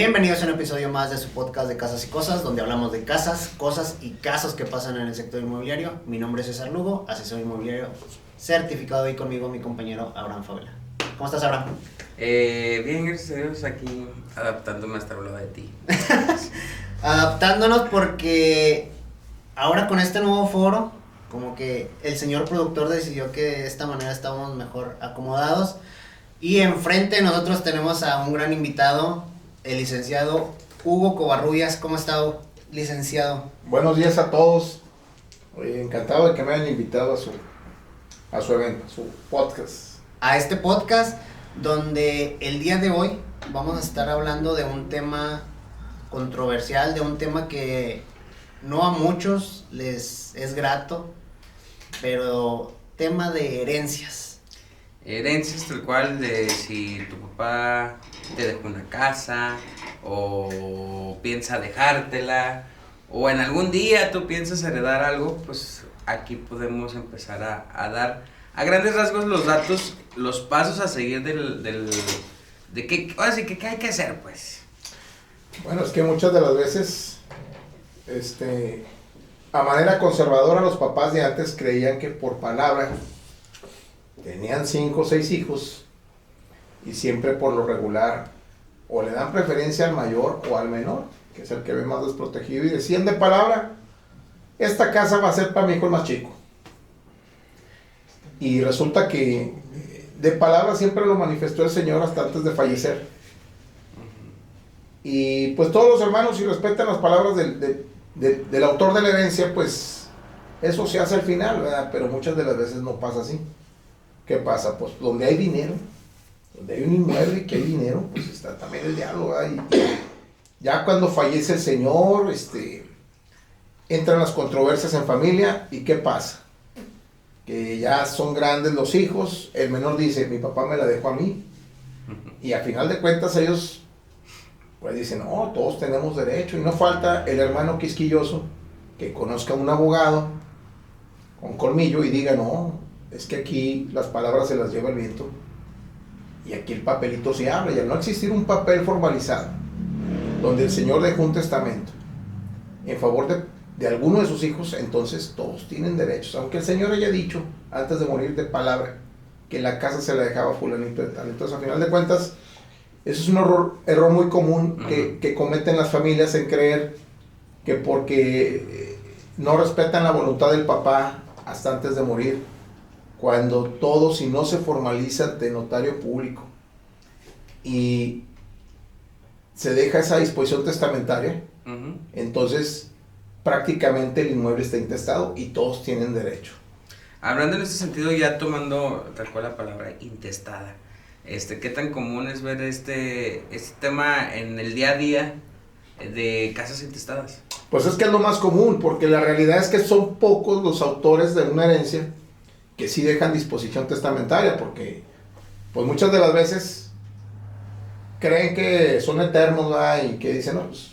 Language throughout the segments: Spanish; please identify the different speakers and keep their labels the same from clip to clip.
Speaker 1: Bienvenidos a un episodio más de su podcast de Casas y Cosas, donde hablamos de casas, cosas y casos que pasan en el sector inmobiliario. Mi nombre es César Lugo, asesor inmobiliario certificado, y conmigo mi compañero Abraham Favela. ¿Cómo estás, Abraham?
Speaker 2: Bien, gracias a Dios, aquí adaptándome a estar hablando de ti.
Speaker 1: Adaptándonos porque ahora con este nuevo foro, como que el señor productor decidió que de esta manera estábamos mejor acomodados. Y enfrente de nosotros tenemos a un gran invitado, el licenciado Hugo Covarrubias. ¿Cómo está, licenciado?
Speaker 3: Buenos días a todos. Oye, encantado de que me hayan invitado a su evento, a su podcast.
Speaker 1: A este podcast donde el día de hoy vamos a estar hablando de un tema controversial, de un tema que no a muchos les es grato, pero tema de herencias.
Speaker 2: Herencias tal cual, de si tu papá te dejó una casa o piensa dejártela o en algún día tú piensas heredar algo, pues aquí podemos empezar a dar a grandes rasgos los datos, los pasos a seguir de qué, ahora sí que qué hay que hacer, pues.
Speaker 3: Bueno, es que muchas de las veces, a manera conservadora, los papás de antes creían que por palabra tenían 5 o 6 hijos y siempre por lo regular o le dan preferencia al mayor o al menor, que es el que ve más desprotegido, y decían de palabra: esta casa va a ser para mi hijo el más chico. Y resulta que de palabra siempre lo manifestó el señor hasta antes de fallecer. Y pues todos los hermanos, si respetan las palabras del autor de la herencia, pues eso se hace al final, ¿verdad? Pero muchas de las veces no pasa así. ¿Qué pasa? Pues donde hay dinero, donde hay un inmueble y que hay dinero, pues está también el diablo, ¿verdad? Y ya cuando fallece el señor, entran las controversias en familia. ¿Y qué pasa? Que ya son grandes los hijos, el menor dice: mi papá me la dejó a mí, y a final de cuentas ellos pues dicen: no, todos tenemos derecho. Y no falta el hermano quisquilloso que conozca a un abogado con colmillo y diga: no, es que aquí las palabras se las lleva el viento y aquí el papelito se abre. Y al no existir un papel formalizado donde el señor dejó un testamento en favor de alguno de sus hijos, entonces todos tienen derechos, aunque el señor haya dicho antes de morir de palabra que la casa se la dejaba fulanito de tal. Entonces, a final de cuentas, eso es un error muy común que cometen las familias, en creer que porque no respetan la voluntad del papá hasta antes de morir, cuando todo, si no se formaliza ante notario público y se deja esa disposición testamentaria, entonces prácticamente el inmueble está intestado y todos tienen derecho.
Speaker 2: Hablando en este sentido, ya tomando tal cual la palabra intestada, ¿qué tan común es ver este tema en el día a día de casas intestadas?
Speaker 3: Pues es que es lo más común, porque la realidad es que son pocos los autores de una herencia que sí dejan disposición testamentaria, porque pues muchas de las veces creen que son eternos, ¿verdad? Y que dicen: no, pues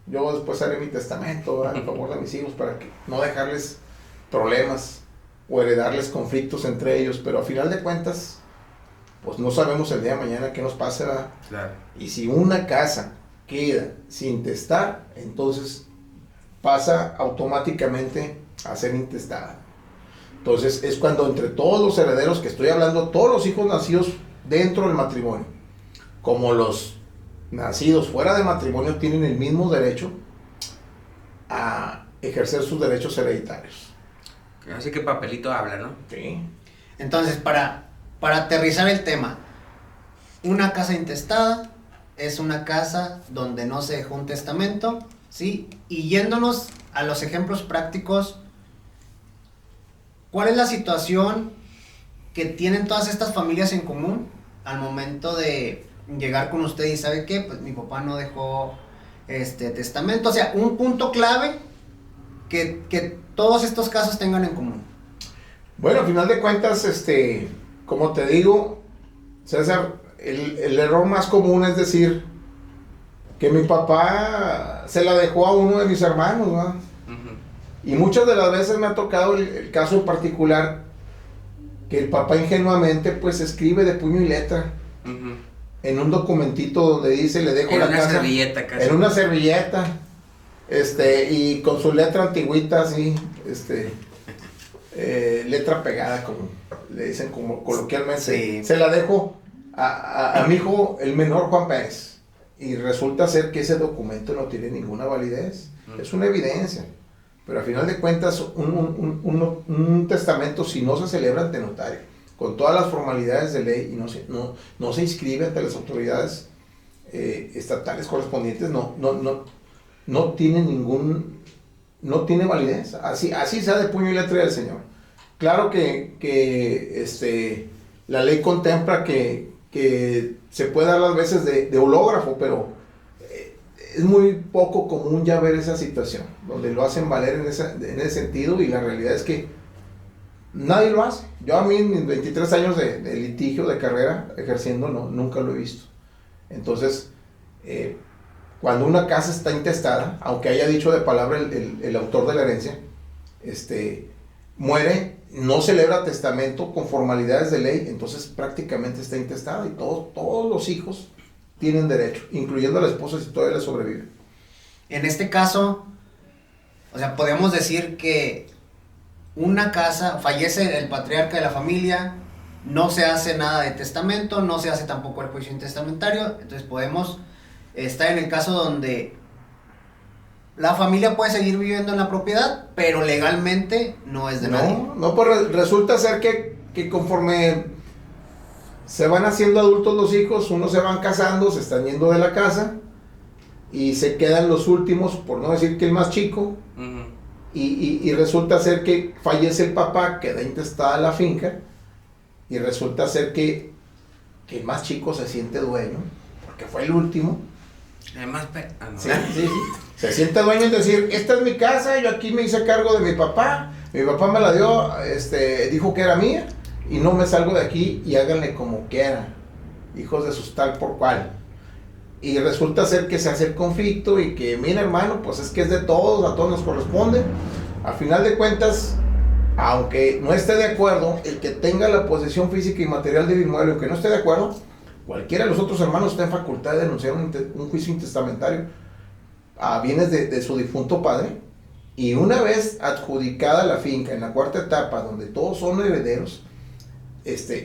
Speaker 3: yo después haré mi testamento, ¿verdad?, en favor de mis hijos, para que no dejarles problemas o heredarles conflictos entre ellos. Pero a final de cuentas, pues no sabemos el día de mañana qué nos pase, ¿verdad?
Speaker 2: Claro.
Speaker 3: Y si una casa queda sin testar, entonces pasa automáticamente a ser intestada. Entonces es cuando entre todos los herederos, que estoy hablando, todos los hijos nacidos dentro del matrimonio, como los nacidos fuera de matrimonio, tienen el mismo derecho a ejercer sus derechos hereditarios.
Speaker 2: Así que papelito habla, ¿no?
Speaker 3: Sí.
Speaker 1: Entonces, para aterrizar el tema, una casa intestada es una casa donde no se dejó un testamento, ¿sí? Y yéndonos a los ejemplos prácticos, ¿cuál es la situación que tienen todas estas familias en común al momento de llegar con usted y sabe qué? Pues mi papá no dejó testamento. O sea, un punto clave que todos estos casos tengan en común.
Speaker 3: Bueno, al final de cuentas, como te digo, César, el error más común es decir que mi papá se la dejó a uno de mis hermanos, ¿no? Y muchas de las veces me ha tocado el caso en particular que el papá ingenuamente pues escribe de puño y letra en un documentito donde dice, le dejo
Speaker 2: En
Speaker 3: la
Speaker 2: una
Speaker 3: casa.
Speaker 2: servilleta casi.
Speaker 3: En una servilleta. Y con su letra antigüita así, letra pegada, como le dicen como coloquialmente.
Speaker 1: Sí.
Speaker 3: Se la dejo a mi hijo, el menor, Juan Pérez. Y resulta ser que ese documento no tiene ninguna validez. Es una evidencia. Pero a final de cuentas, un testamento, si no se celebra ante notario, con todas las formalidades de ley y no se inscribe ante las autoridades estatales correspondientes, no tiene validez. Así sea de puño y letra del señor. Claro que la ley contempla que se puede dar las veces de hológrafo, pero es muy poco común ya ver esa situación, donde lo hacen valer en ese sentido, y la realidad es que nadie lo hace. Yo a mí, en mis 23 años de litigio, de carrera, ejerciendo, nunca lo he visto. Entonces, cuando una casa está intestada, aunque haya dicho de palabra el autor de la herencia, muere, no celebra testamento con formalidades de ley, entonces prácticamente está intestada, y todos los hijos tienen derecho, incluyendo a la esposa si todavía le sobrevive.
Speaker 1: En este caso, o sea, podemos decir que una casa, fallece el patriarca de la familia, no se hace nada de testamento, no se hace tampoco el juicio intestamentario, entonces podemos estar en el caso donde la familia puede seguir viviendo en la propiedad, pero legalmente no es de nadie.
Speaker 3: No, pues resulta ser que conforme se van haciendo adultos los hijos, unos se van casando, se están yendo de la casa, y se quedan los últimos, por no decir que el más chico, y resulta ser que fallece el papá, queda intestada la finca, y resulta ser que el más chico se siente dueño, porque fue el último.
Speaker 2: Además,
Speaker 3: Sí. Se siente dueño, es decir, esta es mi casa, yo aquí me hice cargo de mi papá me la dio, dijo que era mía, y no me salgo de aquí, y háganle como quieran, hijos de sus tal por cual. Y resulta ser que se hace el conflicto, y que, mira hermano, pues es que es de todos, a todos nos corresponde. A final de cuentas, aunque no esté de acuerdo, el que tenga la posesión física y material del inmueble, aunque no esté de acuerdo, cualquiera de los otros hermanos está en facultad de denunciar un juicio intestamentario a bienes de su difunto padre, y una vez adjudicada la finca en la cuarta etapa, donde todos son herederos,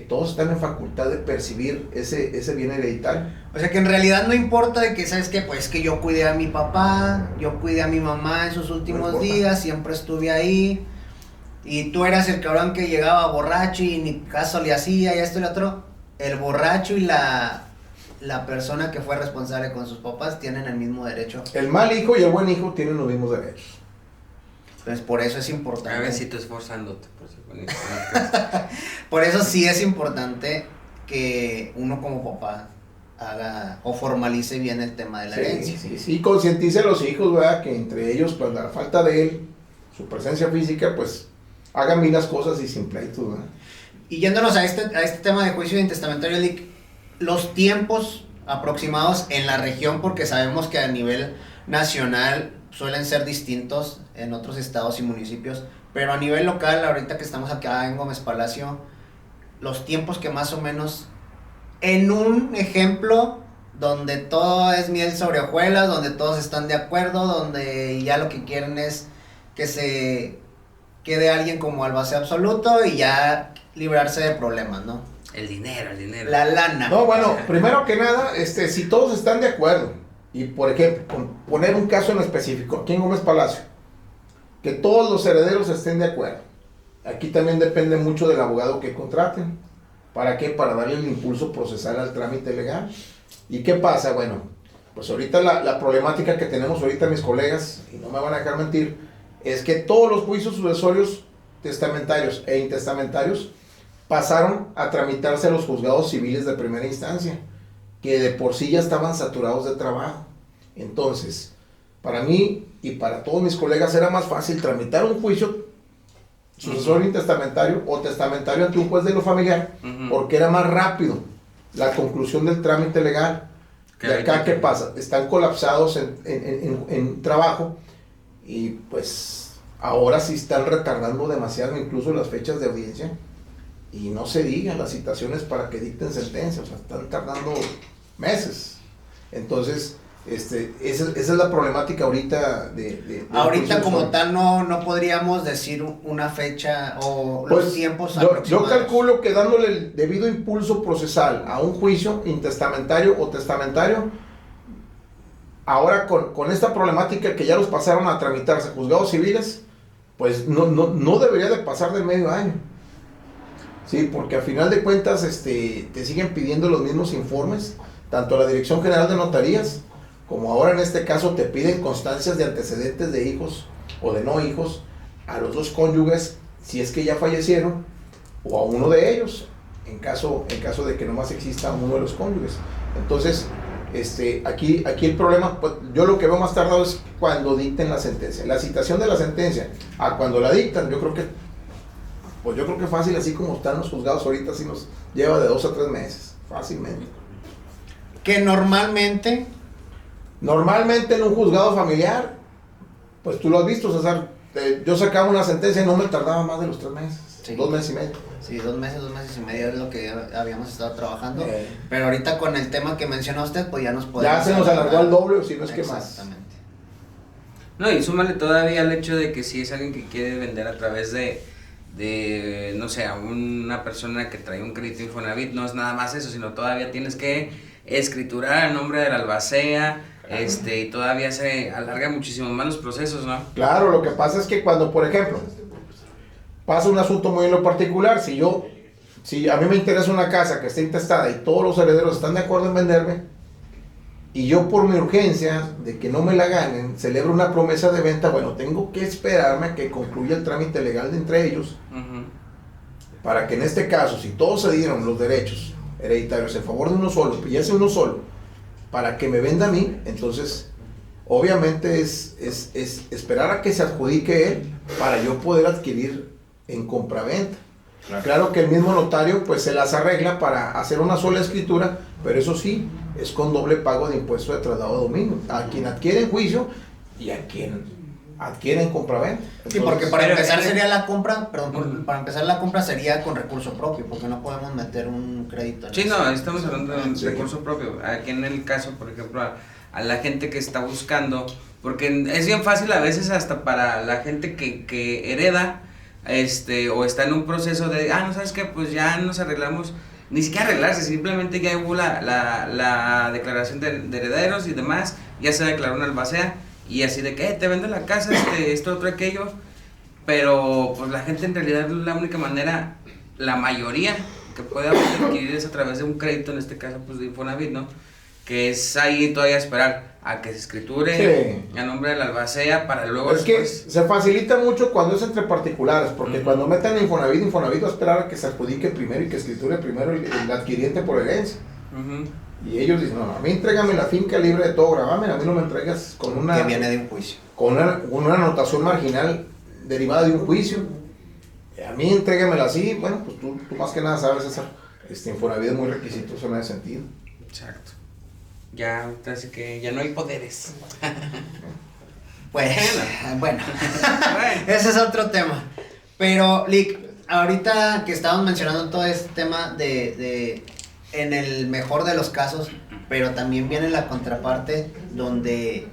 Speaker 3: todos están en facultad de percibir ese bien hereditario.
Speaker 1: O sea que en realidad no importa de que, ¿sabes qué? Pues que yo cuidé a mi papá, yo cuidé a mi mamá en sus últimos días, siempre estuve ahí, y tú eras el cabrón que llegaba borracho y ni caso le hacía, y esto y lo otro. El borracho y la persona que fue responsable con sus papás tienen el mismo derecho.
Speaker 3: El mal hijo y el buen hijo tienen los mismos derechos.
Speaker 1: Entonces por eso es importante.
Speaker 2: A ver si tú esforzándote.
Speaker 1: Por eso sí es importante que uno como papá haga o formalice bien el tema de la herencia.
Speaker 3: Sí, concientice a los hijos, ¿verdad? Que entre ellos, pues la falta de él, su presencia física, pues hagan bien las cosas y sin pleitos, ¿verdad?
Speaker 1: Y yéndonos a este tema de juicio intestamentario, los tiempos aproximados en la región, porque sabemos que a nivel nacional suelen ser distintos en otros estados y municipios, pero a nivel local, ahorita que estamos acá en Gómez Palacio, los tiempos que más o menos, en un ejemplo donde todo es miel sobre hojuelas, donde todos están de acuerdo, donde ya lo que quieren es que se quede alguien como albacea absoluto y ya librarse de problemas, ¿no?
Speaker 2: El dinero.
Speaker 1: La lana.
Speaker 3: No, bueno, primero que nada, si todos están de acuerdo, y por ejemplo, poner un caso en específico, aquí en Gómez Palacio, que todos los herederos estén de acuerdo. Aquí también depende mucho del abogado que contraten. ¿Para qué? Para darle el impulso procesal al trámite legal. ¿Y qué pasa? Bueno, pues ahorita la problemática que tenemos ahorita mis colegas, y no me van a dejar mentir, es que todos los juicios sucesorios testamentarios e intestamentarios pasaron a tramitarse a los juzgados civiles de primera instancia, que de por sí ya estaban saturados de trabajo. Entonces, para mí y para todos mis colegas era más fácil tramitar un juicio sucesorio intestamentario o testamentario ante un juez de lo familiar, porque era más rápido la conclusión del trámite legal. De acá, ¿qué pasa? Están colapsados en trabajo, y pues ahora sí están retardando demasiado incluso las fechas de audiencia, y no se digan las citaciones para que dicten sentencia, o sea, están tardando meses. Entonces, esa es la problemática ahorita
Speaker 1: ahorita como tal no podríamos decir una fecha o los
Speaker 3: pues,
Speaker 1: tiempos
Speaker 3: yo
Speaker 1: aproximados.
Speaker 3: calculo que dándole el debido impulso procesal a un juicio intestamentario o testamentario, ahora con esta problemática que ya los pasaron a tramitarse juzgados civiles, pues no debería de pasar del medio año. Sí, porque a final de cuentas te siguen pidiendo los mismos informes, tanto la Dirección General de Notarías, como ahora en este caso te piden constancias de antecedentes de hijos o de no hijos a los dos cónyuges, si es que ya fallecieron, o a uno de ellos, en caso de que nomás exista uno de los cónyuges. Entonces, aquí el problema, pues, yo lo que veo más tardado es cuando dicten la sentencia. La citación de la sentencia a cuando la dictan, yo creo que fácil, así como están los juzgados ahorita, sí nos lleva de 2 a 3 meses, fácilmente.
Speaker 1: Que normalmente
Speaker 3: en un juzgado familiar, pues tú lo has visto, César, yo sacaba una sentencia y no me tardaba más de los 3 meses,
Speaker 1: sí.
Speaker 3: 2 meses y medio.
Speaker 1: Sí, 2 meses y medio es lo que habíamos estado trabajando, pero ahorita con el tema que menciona usted, pues ya nos podemos...
Speaker 3: Ya se nos alargó al doble, o si no es que más.
Speaker 1: Exactamente.
Speaker 2: No, y súmale todavía el hecho de que si es alguien que quiere vender a través de no sé, a una persona que trae un crédito Infonavit, no es nada más eso, sino todavía tienes que escriturar el nombre del albacea, y todavía se alarga muchísimo más los procesos, ¿no?
Speaker 3: Claro, lo que pasa es que cuando, por ejemplo, pasa un asunto muy en lo particular, si a mí me interesa una casa que esté intestada y todos los herederos están de acuerdo en venderme, y yo por mi urgencia de que no me la ganen, celebro una promesa de venta, bueno, tengo que esperarme a que concluya el trámite legal de entre ellos, para que en este caso, si todos se dieron los derechos hereditarios en favor de uno solo, y ese uno solo, para que me venda a mí, entonces, obviamente es esperar a que se adjudique él, para yo poder adquirir en compraventa. Claro que el mismo notario pues se las arregla para hacer una sola escritura, pero eso sí, es con doble pago de impuesto de traslado de dominio, a quien adquiere en juicio y a quien adquiere en compraventa. Entonces,
Speaker 1: sí, porque para empezar sería la compra, para empezar la compra sería con recurso propio, porque no podemos meter un crédito.
Speaker 2: Sí, no, estamos hablando de un recurso propio. Aquí en el caso, por ejemplo, a la gente que está buscando, porque es bien fácil a veces hasta para la gente que hereda, o está en un proceso de, no sabes qué, pues ya nos arreglamos, ni siquiera arreglarse, simplemente ya hubo la declaración de herederos y demás, ya se declaró una albacea, y así de que, te vendo la casa, esto, otro, aquello, pero pues la gente en realidad la única manera, la mayoría que puede adquirir es a través de un crédito, en este caso pues de Infonavit, ¿no? Que es ahí todavía esperar a que se escriture a nombre de la albacea para luego
Speaker 3: es después... que se facilita mucho cuando es entre particulares, porque cuando meten Infonavit va a esperar a que se adjudique primero y que escriture primero el adquiriente por herencia. Y ellos dicen, no, a mí entrégame la finca libre de todo gravamen, a mí no me entregas con una...
Speaker 1: Que viene de un juicio.
Speaker 3: Con una anotación marginal derivada de un juicio. A mí entrégamela así, bueno, pues tú más que nada sabes, César, Infonavit es muy requisitoso en ese sentido.
Speaker 2: Exacto. Ya, así que ya no hay poderes.
Speaker 1: Pues, bueno. Ese es otro tema. Pero, Lick, ahorita que estábamos mencionando todo este tema de en el mejor de los casos, pero también viene la contraparte donde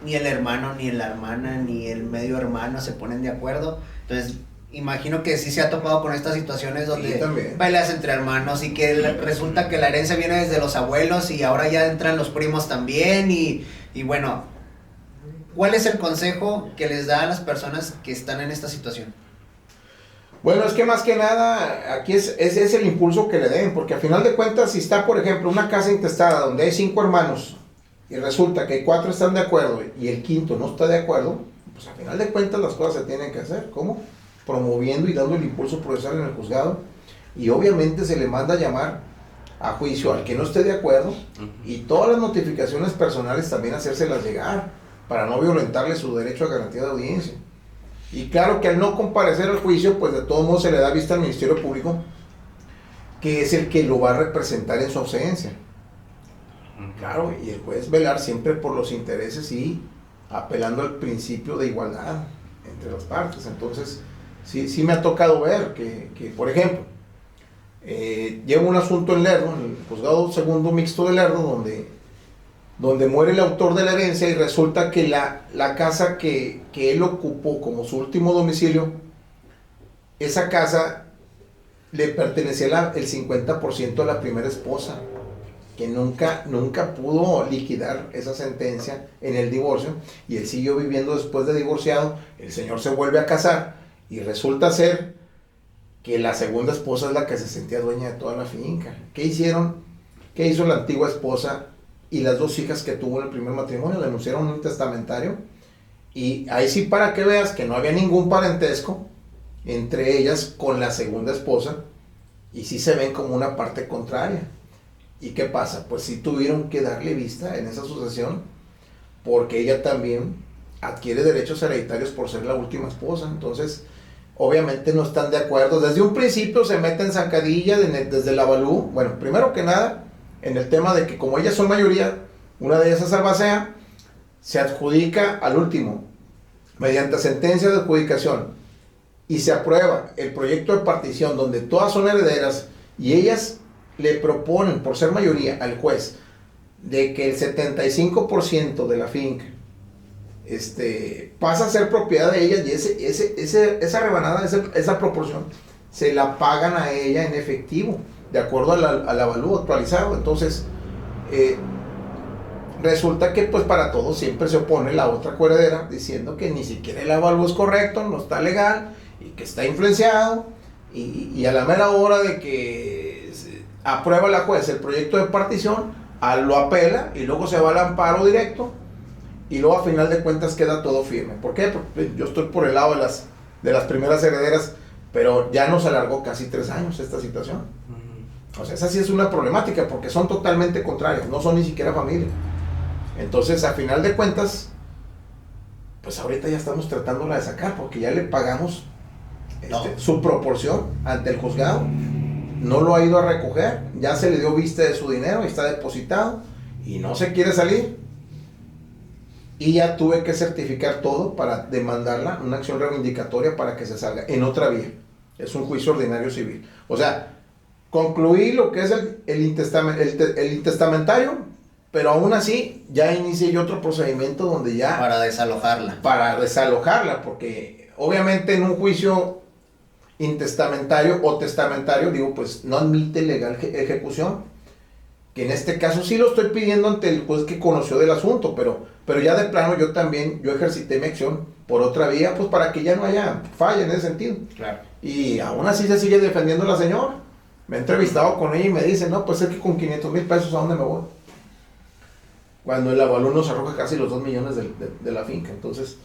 Speaker 1: ni el hermano, ni la hermana, ni el medio hermano se ponen de acuerdo. Entonces, imagino que sí se ha topado con estas situaciones donde peleas entre hermanos y que resulta que la herencia viene desde los abuelos y ahora ya entran los primos también y bueno, ¿cuál es el consejo que les da a las personas que están en esta situación?
Speaker 3: Bueno, es que más que nada aquí es el impulso que le den, porque al final de cuentas, si está, por ejemplo, una casa intestada donde hay 5 hermanos y resulta que 4 están de acuerdo y el quinto no está de acuerdo, pues al final de cuentas las cosas se tienen que hacer. ¿Cómo? Promoviendo y dando el impulso procesal en el juzgado, y obviamente se le manda a llamar a juicio al que no esté de acuerdo, y todas las notificaciones personales también hacérselas llegar para no violentarle su derecho a garantía de audiencia. Y claro que al no comparecer al juicio, pues de todos modos se le da vista al Ministerio Público, que es el que lo va a representar en su ausencia. Claro, y el juez velar siempre por los intereses y apelando al principio de igualdad entre las partes. Entonces, sí me ha tocado ver que por ejemplo, Lleva un asunto en Lerdo, en el juzgado segundo mixto de Lerdo, donde muere el autor de la herencia y resulta que la casa que él ocupó como su último domicilio, esa casa le pertenecía el 50% a la primera esposa, que nunca pudo liquidar esa sentencia en el divorcio, y él siguió viviendo después de divorciado. El señor se vuelve a casar y resulta ser que la segunda esposa es la que se sentía dueña de toda la finca. ¿Qué hicieron? ¿Qué hizo la antigua esposa y las dos hijas que tuvo en el primer matrimonio? Denunciaron un testamentario, y ahí sí, para que veas que no había ningún parentesco entre ellas con la segunda esposa, y sí se ven como una parte contraria. ¿Y qué pasa? Pues sí tuvieron que darle vista en esa sucesión, porque ella también adquiere derechos hereditarios por ser la última esposa. Entonces, obviamente no están de acuerdo. Desde un principio se meten zancadilla desde el avalúo. Bueno, primero que nada, en el tema de que como ellas son mayoría, una de ellas es albacea, se adjudica al último, mediante sentencia de adjudicación, y se aprueba el proyecto de partición donde todas son herederas, y ellas le proponen, por ser mayoría, al juez, de que el 75% de la finca pasa a ser propiedad de ellas, y esa rebanada, esa proporción, se la pagan a ella en efectivo, de acuerdo al avalúo actualizado. Entonces, resulta que pues para todo siempre se opone la otra coheredera, diciendo que ni siquiera el avalúo es correcto, no está legal, y que está influenciado, y a la mera hora de que aprueba la juez el proyecto de partición, lo apela, y luego se va al amparo directo, y luego a final de cuentas queda todo firme. ¿Por qué? Porque yo estoy por el lado de las primeras herederas, pero ya nos alargó casi 3 años esta situación. O sea, esa sí es una problemática, porque son totalmente contrarios, no son ni siquiera familia. Entonces, a final de cuentas, pues ahorita ya estamos tratándola de sacar, porque ya le pagamos su proporción ante el juzgado. No lo ha ido a recoger, ya se le dio vista de su dinero y está depositado, y no se quiere salir. Y ya tuve que certificar todo para demandarla, una acción reivindicatoria para que se salga en otra vía. Es un juicio ordinario civil. O sea, concluí lo que es el intestamentario, pero aún así ya inicié yo otro procedimiento donde ya...
Speaker 1: Para desalojarla.
Speaker 3: Para desalojarla, porque obviamente en un juicio intestamentario o testamentario, digo, pues no admite legal ejecución, que en este caso sí lo estoy pidiendo ante el juez que conoció del asunto, pero ya de plano yo ejercité mi acción por otra vía, pues para que ya no haya falla en ese sentido.
Speaker 1: Claro.
Speaker 3: Y aún así se sigue defendiendo la señora. Me he entrevistado con ella y me dice, no, pues es que con 500,000 pesos, ¿a dónde me voy? Cuando el avalúo nos arroja casi los 2 millones de la finca. Entonces,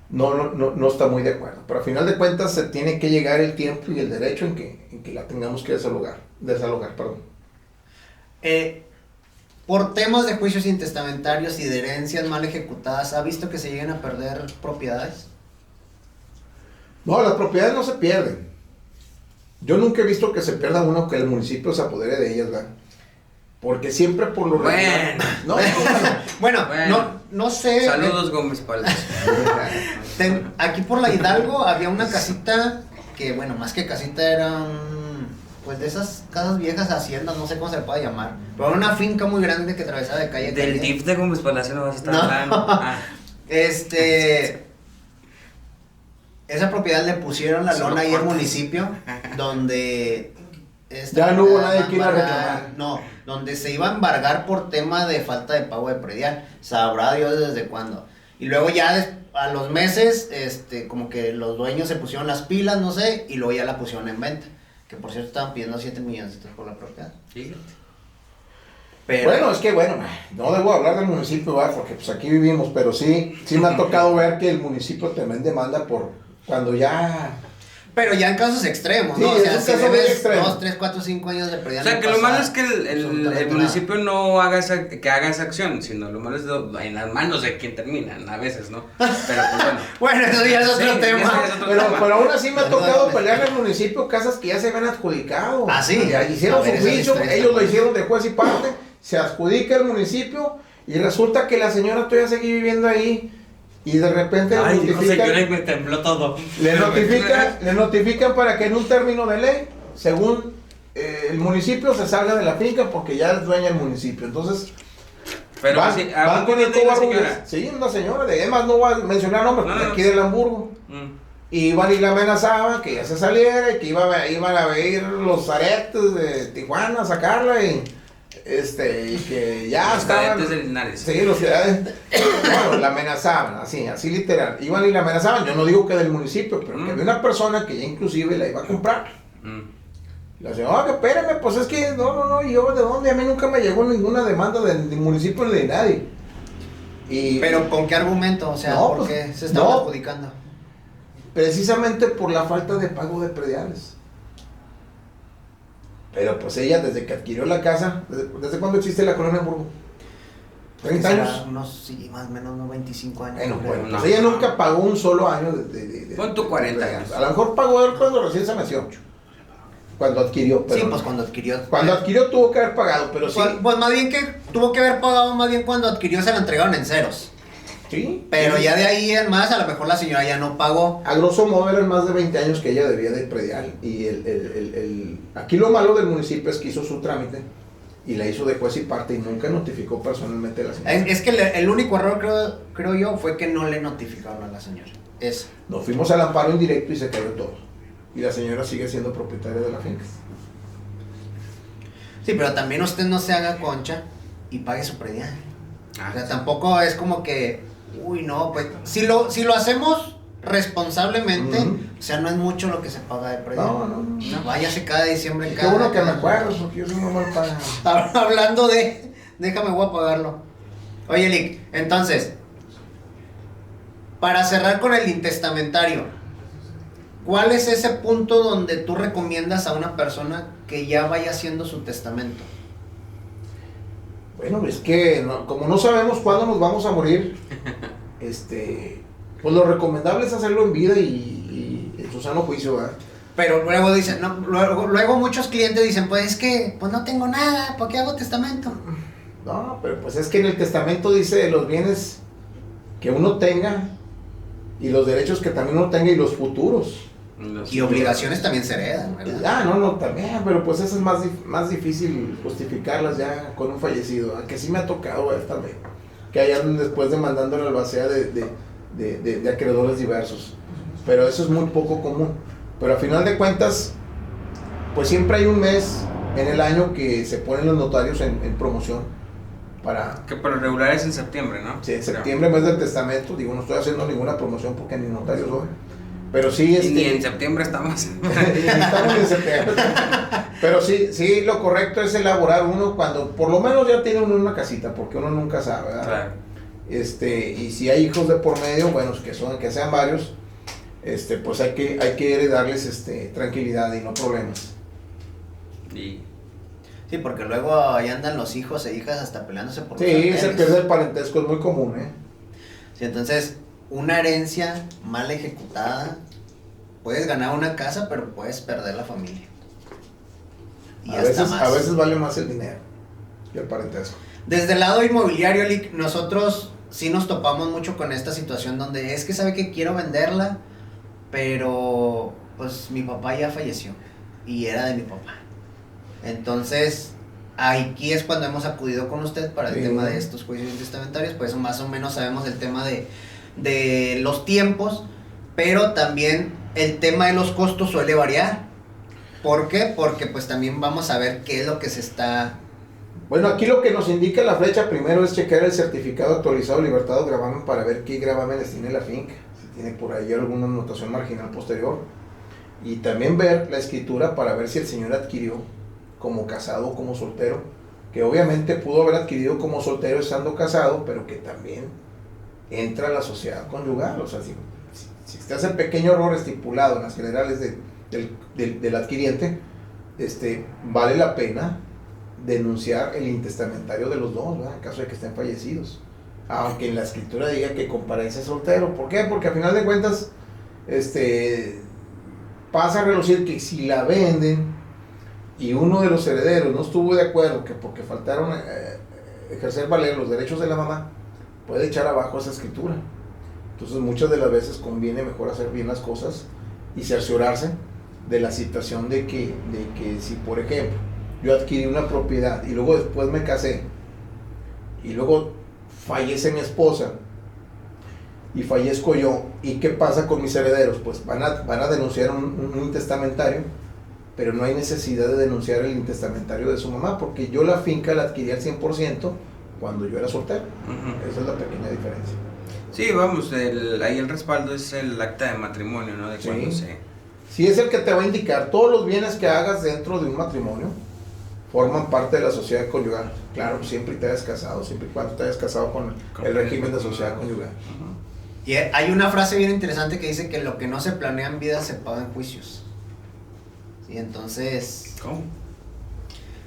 Speaker 3: no está muy de acuerdo. Pero a final de cuentas se tiene que llegar el tiempo y el derecho en que la tengamos que desalojar, perdón.
Speaker 1: Por temas de juicios intestamentarios y de herencias mal ejecutadas, ¿ha visto que se lleguen a perder propiedades?
Speaker 3: No, las propiedades no se pierden. Yo nunca he visto que se pierda una o que el municipio se apodere de ellas, ¿verdad? Porque siempre por lo
Speaker 2: regular...
Speaker 1: Bueno, no sé.
Speaker 2: Saludos, Gómez Palacio.
Speaker 1: Aquí por la Hidalgo había una casita que, bueno, más que casita eran, pues de esas casas viejas, haciendas, no sé cómo se le puede llamar. Pero era una finca muy grande que atravesaba de calle a calle.
Speaker 2: Del DIF de Gómez Palacio no vas a estar hablando.
Speaker 1: Esa propiedad le pusieron la lona ahí al municipio, donde...
Speaker 3: Ya no hubo nadie que iba a reclamar.
Speaker 1: No, donde se iba a embargar por tema de falta de pago de predial. Sabrá Dios desde cuándo. Y luego ya a los meses, como que los dueños se pusieron las pilas, no sé, y luego ya la pusieron en venta. Que por cierto estaban pidiendo 7 millones por la propiedad.
Speaker 2: Sí.
Speaker 3: Pero, bueno, es que no debo hablar del municipio, ¿verdad? Porque pues aquí vivimos, pero sí me ha tocado ver que el municipio también demanda por cuando ya...
Speaker 1: Pero ya en casos extremos, ¿no?
Speaker 3: Sí,
Speaker 1: o sea, si debes
Speaker 3: 2,
Speaker 1: 2, 3, 4, 5 años de pérdida.
Speaker 2: O sea, que lo malo es que el municipio no haga esa acción, sino lo malo es en las manos de quien terminan, a veces, ¿no? Pero pues bueno.
Speaker 1: Bueno, eso ya es otro tema.
Speaker 3: Pero aún así me ha tocado pelear en el municipio casas que ya se habían adjudicado.
Speaker 1: Ah, sí.
Speaker 3: Ya hicieron su juicio, ellos lo hicieron de juez y parte, se adjudica el municipio y resulta que la señora todavía sigue viviendo ahí. Y de repente
Speaker 2: me tembló todo.
Speaker 3: Le notifican para que en un término de ley, según el municipio se salga de la finca porque ya es dueña del municipio. Entonces,
Speaker 2: Pero
Speaker 3: van,
Speaker 2: sí,
Speaker 3: van con el
Speaker 2: viviendo ahí la
Speaker 3: Covarrubias.
Speaker 2: señora.
Speaker 3: Sí, una señora. Además, no voy a mencionar nombres,
Speaker 2: No,
Speaker 3: porque
Speaker 2: no.
Speaker 3: aquí del Hamburgo. Iban y la amenazaban que ya se saliera y que iban a ir los aretes de Tijuana a sacarla y que ya
Speaker 2: Los
Speaker 3: estaban.
Speaker 2: cadetes de Linares.
Speaker 3: Sí, bueno, la amenazaban, así literal. Iban y la amenazaban, yo no digo que del municipio, pero que había una persona que ya inclusive la iba a comprar. Y la señora, que espérame, pues es que no, yo de dónde, a mí nunca me llegó ninguna demanda del municipio ni de nadie.
Speaker 1: Pero ¿con qué argumento? O sea,
Speaker 3: No,
Speaker 1: ¿por
Speaker 3: pues,
Speaker 1: qué se están
Speaker 3: no.
Speaker 1: adjudicando?
Speaker 3: Precisamente por la falta de pago de prediales. Pero pues ella desde que adquirió la casa, ¿desde cuándo existe la colonia Hamburgo? ¿30
Speaker 1: Será
Speaker 3: años?
Speaker 1: unos, sí, más o menos unos 25 años.
Speaker 3: Bueno,
Speaker 1: creo.
Speaker 3: pues ella nunca pagó un solo año
Speaker 2: Pon tu 40
Speaker 3: de
Speaker 2: años.
Speaker 3: A lo mejor pagó él cuando recién se nació. Cuando adquirió. Pero
Speaker 1: Sí, pues cuando adquirió.
Speaker 3: Cuando adquirió tuvo que haber pagado, pero sí.
Speaker 1: Pues más bien que tuvo que haber pagado, más bien cuando adquirió se la entregaron en ceros.
Speaker 3: Sí.
Speaker 1: Pero
Speaker 3: sí.
Speaker 1: ya de ahí en más, a lo mejor la señora ya no pagó.
Speaker 3: A grosso modo eran más de 20 años que ella debía de predial. Y aquí lo malo del municipio es que hizo su trámite y la hizo de juez y parte y nunca notificó personalmente a la señora.
Speaker 1: Es que el único error, creo yo, fue que no le notificaron a la señora. Eso.
Speaker 3: Nos fuimos al amparo indirecto y se cayó todo. Y la señora sigue siendo propietaria de la finca.
Speaker 1: Sí, pero también usted no se haga concha y pague su predial.
Speaker 2: Ah,
Speaker 1: O sea, tampoco es como que, uy, no, pues, si lo hacemos responsablemente, o sea, no es mucho lo que se paga de predial.
Speaker 3: No.
Speaker 1: Váyase cada diciembre.
Speaker 3: Y qué bueno que me acuerdo, porque yo soy muy mal pagado.
Speaker 1: Hablando de, déjame, voy a pagarlo. Oye, Lick, entonces, para cerrar con el intestamentario, ¿cuál es ese punto donde tú recomiendas a una persona que ya vaya haciendo su testamento?
Speaker 3: Bueno, es que como no sabemos cuándo nos vamos a morir, pues lo recomendable es hacerlo en vida y en su sano juicio, ¿verdad?
Speaker 1: Pero luego dicen, no, luego muchos clientes dicen, pues es que pues no tengo nada, ¿por qué hago testamento?
Speaker 3: No, pero pues es que en el testamento dice los bienes que uno tenga y los derechos que también uno tenga y los futuros.
Speaker 1: Y obligaciones también se heredan, ¿verdad?
Speaker 3: No, también, pero pues eso es más difícil justificarlas ya con un fallecido, que sí me ha tocado también, que hayan después demandando la albacea de acreedores diversos, pero eso es muy poco común, pero a final de cuentas, pues siempre hay un mes en el año que se ponen los notarios en promoción para...
Speaker 2: Que por lo regular es en septiembre, ¿no?
Speaker 3: Sí, en septiembre, mes del testamento, digo, no estoy haciendo ninguna promoción porque ni notario soy. Pero sí,
Speaker 2: Y ni en septiembre estamos.
Speaker 3: estamos en septiembre. Pero sí, lo correcto es elaborar uno cuando por lo menos ya tiene uno una casita, porque uno nunca sabe, ¿verdad?
Speaker 2: Claro.
Speaker 3: Y si hay hijos de por medio, bueno, que sean varios, pues hay que darles tranquilidad y no problemas.
Speaker 2: Y
Speaker 1: Sí, porque luego ahí andan los hijos e hijas hasta peleándose por los
Speaker 3: Sí, se
Speaker 1: sartenes.
Speaker 3: pierde el parentesco, es muy común, ¿eh?
Speaker 1: Sí, entonces, una herencia mal ejecutada, puedes ganar una casa, pero puedes perder la familia. Y
Speaker 3: A
Speaker 1: hasta más.
Speaker 3: veces vale más el dinero que el parentesco.
Speaker 1: Desde el lado inmobiliario, Lick, nosotros sí nos topamos mucho con esta situación donde es que sabe que quiero venderla, pero pues mi papá ya falleció y era de mi papá. Entonces, aquí es cuando hemos acudido con usted para el
Speaker 3: Sí.
Speaker 1: tema de estos juicios testamentarios, pues más o menos sabemos el tema de los tiempos, pero también el tema de los costos suele variar. ¿Por qué? Porque pues también vamos a ver qué es lo que se está...
Speaker 3: Bueno, aquí lo que nos indica la flecha primero es checar el certificado actualizado libertado gravamen para ver qué gravámenes tiene la finca, si tiene por ahí alguna anotación marginal posterior, y también ver la escritura para ver si el señor adquirió como casado o como soltero, que obviamente pudo haber adquirido como soltero estando casado, pero que también entra a la sociedad conyugal. O sea, si se hace pequeño error estipulado en las generales del adquiriente, vale la pena denunciar el intestamentario de los dos, ¿verdad? En caso de que estén fallecidos, aunque en la escritura diga que comparece soltero. ¿Por qué? Porque a final de cuentas pasa a relucir que si la venden y uno de los herederos no estuvo de acuerdo que porque faltaron ejercer valer los derechos de la mamá, puede echar abajo esa escritura. Entonces muchas de las veces conviene mejor hacer bien las cosas y cerciorarse de la situación de que si, por ejemplo, yo adquirí una propiedad y luego después me casé y luego fallece mi esposa y fallezco yo, ¿y qué pasa con mis herederos? Pues van a denunciar un intestamentario, pero no hay necesidad de denunciar el intestamentario de su mamá, porque yo la finca la adquirí al 100% cuando yo era soltero. Esa es la pequeña diferencia.
Speaker 2: Sí, vamos, ahí el respaldo es el acta de matrimonio, ¿no? De cuando se...
Speaker 3: Sí, es el que te va a indicar todos los bienes que hagas dentro de un matrimonio forman parte de la sociedad conyugal. Claro, siempre te hayas casado, siempre y cuando te hayas casado con el régimen de sociedad conyugal.
Speaker 1: Y hay una frase bien interesante que dice que lo que no se planea en vida se paga en juicios. Sí, entonces...
Speaker 2: ¿Cómo?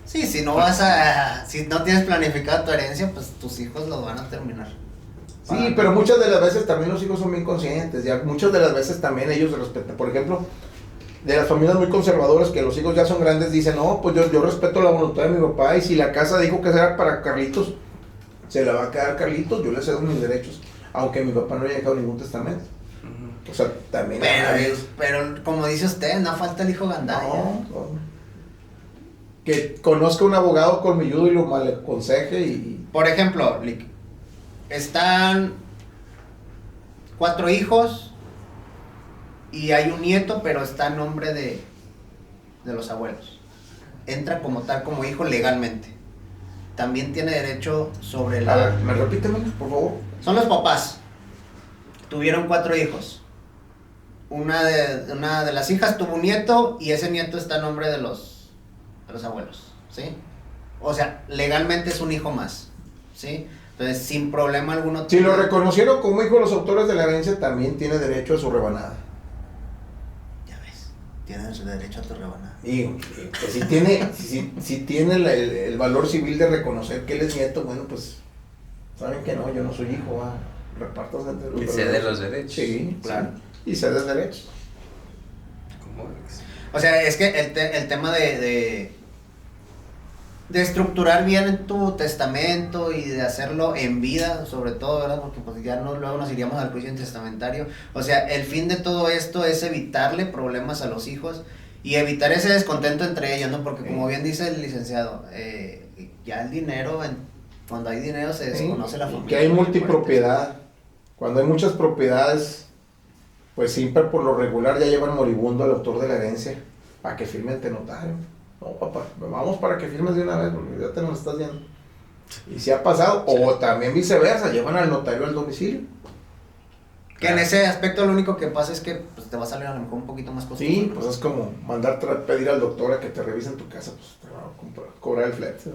Speaker 1: Sí, si no tienes planificada tu herencia, pues tus hijos lo van a terminar.
Speaker 3: Sí, pero muchas de las veces también los hijos son bien conscientes, ya muchas de las veces también ellos respetan. Por ejemplo, de las familias muy conservadoras que los hijos ya son grandes, dicen, no, pues yo respeto la voluntad de mi papá, y si la casa dijo que era para Carlitos, se la va a quedar Carlitos, yo le cedo mis derechos, aunque mi papá no haya dejado ningún testamento. O sea, también...
Speaker 1: Pero como dice usted, no falta el hijo gandalla.
Speaker 3: No. Que conozca un abogado colmilludo y lo mal aconseje y...
Speaker 1: Por ejemplo, están 4 hijos y hay un nieto, pero está a nombre de los abuelos. Entra como tal, como hijo legalmente. También tiene derecho sobre la...
Speaker 3: A ver, ¿me repíteme, por favor?
Speaker 1: Son los papás. Tuvieron 4 hijos. Una de las hijas tuvo un nieto y ese nieto está a nombre de los abuelos, ¿sí? O sea, legalmente es un hijo más, ¿sí? Entonces, sin problema alguno...
Speaker 3: Si lo reconocieron como hijo los autores de la herencia, también tiene derecho a su rebanada.
Speaker 1: Ya ves, tienen su derecho a tu rebanada.
Speaker 3: Y pues si tiene el valor civil de reconocer que él es nieto, bueno, pues saben que no, yo no soy hijo, repartos entre los...
Speaker 2: Y cede los derechos.
Speaker 3: Sí,
Speaker 1: claro.
Speaker 3: Sí. Y cede derechos.
Speaker 2: ¿Cómo es?
Speaker 1: O sea, es que el tema de estructurar bien tu testamento y de hacerlo en vida, sobre todo, ¿verdad? Porque pues ya luego nos iríamos al juicio testamentario. O sea, el fin de todo esto es evitarle problemas a los hijos y evitar ese descontento entre ellos, ¿no? Porque como bien dice el licenciado, ya el dinero, cuando hay dinero se desconoce la familia.
Speaker 3: Que hay multipropiedad. Cuando hay muchas propiedades, pues siempre por lo regular ya llevan moribundo al autor de la herencia para que firme ante notario. No, papá, vamos para que firmes de una vez, porque ya te nos estás viendo. Y si ha pasado, o también viceversa, llevan al notario al domicilio.
Speaker 1: Que en ese aspecto lo único que pasa es que pues, te va a salir a lo mejor un poquito más costoso.
Speaker 3: Sí, pues es como pedir al doctor a que te revisen tu casa, pues te va a cobrar el flex.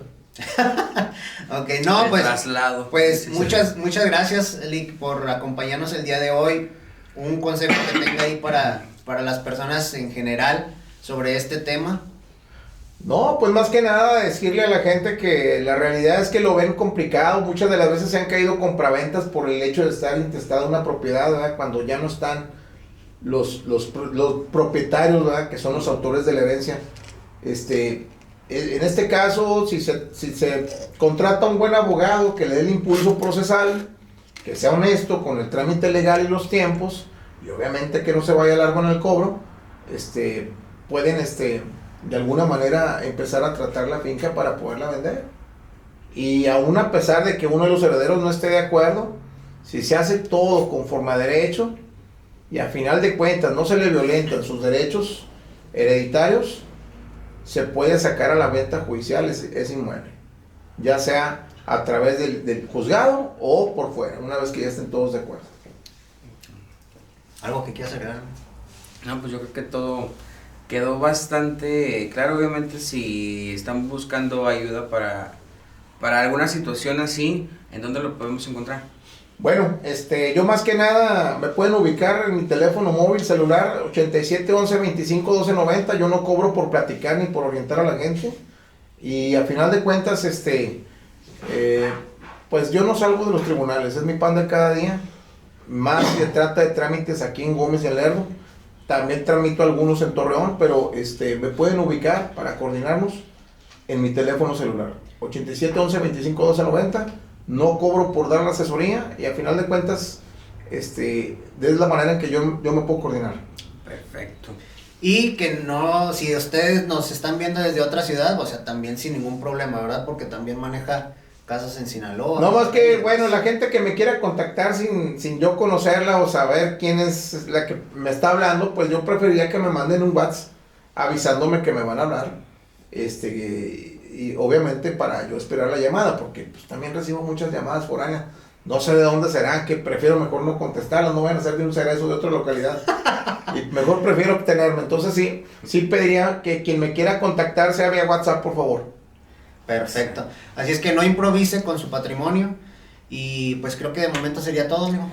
Speaker 1: Ok, no, pues,
Speaker 2: traslado.
Speaker 1: Pues muchas gracias, Lick, por acompañarnos el día de hoy. Un consejo que tenga ahí para las personas en general sobre este tema.
Speaker 3: No, pues más que nada decirle a la gente que la realidad es que lo ven complicado. Muchas de las veces se han caído compraventas por el hecho de estar intestada una propiedad, ¿verdad? Cuando ya no están los propietarios, ¿verdad? Que son los autores de la herencia. En este caso, si se contrata un buen abogado que le dé el impulso procesal, que sea honesto con el trámite legal y los tiempos, y obviamente que no se vaya largo en el cobro, pueden de alguna manera empezar a tratar la finca para poderla vender. Y aún a pesar de que uno de los herederos no esté de acuerdo, si se hace todo conforme a derecho y a final de cuentas no se le violentan sus derechos hereditarios, se puede sacar a la venta judicial ese inmueble, ya sea a través del juzgado o por fuera, una vez que ya estén todos de acuerdo.
Speaker 1: ¿Algo que quieras agregar?
Speaker 2: No, pues yo creo que todo quedó bastante claro. Obviamente si están buscando ayuda para alguna situación así, ¿en dónde lo podemos encontrar?
Speaker 3: Bueno, yo más que nada me pueden ubicar en mi teléfono móvil celular 87 11 25 12 90. Yo no cobro por platicar ni por orientar a la gente. Y al final de cuentas, pues yo no salgo de los tribunales, es mi pan de cada día. Más se trata de trámites aquí en Gómez y en Lerdo. También tramito algunos en Torreón, pero me pueden ubicar para coordinarnos en mi teléfono celular 87 11 25 12 90. No cobro por dar la asesoría y al final de cuentas es la manera en que yo me puedo coordinar.
Speaker 2: Perfecto.
Speaker 1: Y que no, si ustedes nos están viendo desde otra ciudad, o sea, también sin ningún problema, ¿verdad? Porque también maneja casas en Sinaloa.
Speaker 3: No más que, bueno, la gente que me quiera contactar sin yo conocerla o saber quién es la que me está hablando, pues yo preferiría que me manden un WhatsApp avisándome que me van a hablar. Y obviamente para yo esperar la llamada, porque pues también recibo muchas llamadas foráneas. No sé de dónde serán, que prefiero mejor no contestarlas, no van a ser de un cerezo de otra localidad. Y mejor prefiero obtenerme. Entonces sí pediría que quien me quiera contactar sea vía WhatsApp, por favor.
Speaker 1: Perfecto. Así es que no improvise con su patrimonio. Y pues creo que de momento sería todo, amigo.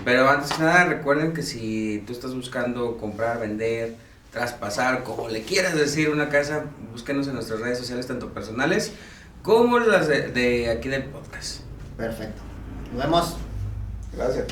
Speaker 2: Pero antes que nada, recuerden que si tú estás buscando comprar, vender, traspasar, como le quieras decir, una casa, búsquenos en nuestras redes sociales, tanto personales como las de aquí del podcast.
Speaker 1: Perfecto. Nos vemos.
Speaker 3: Gracias.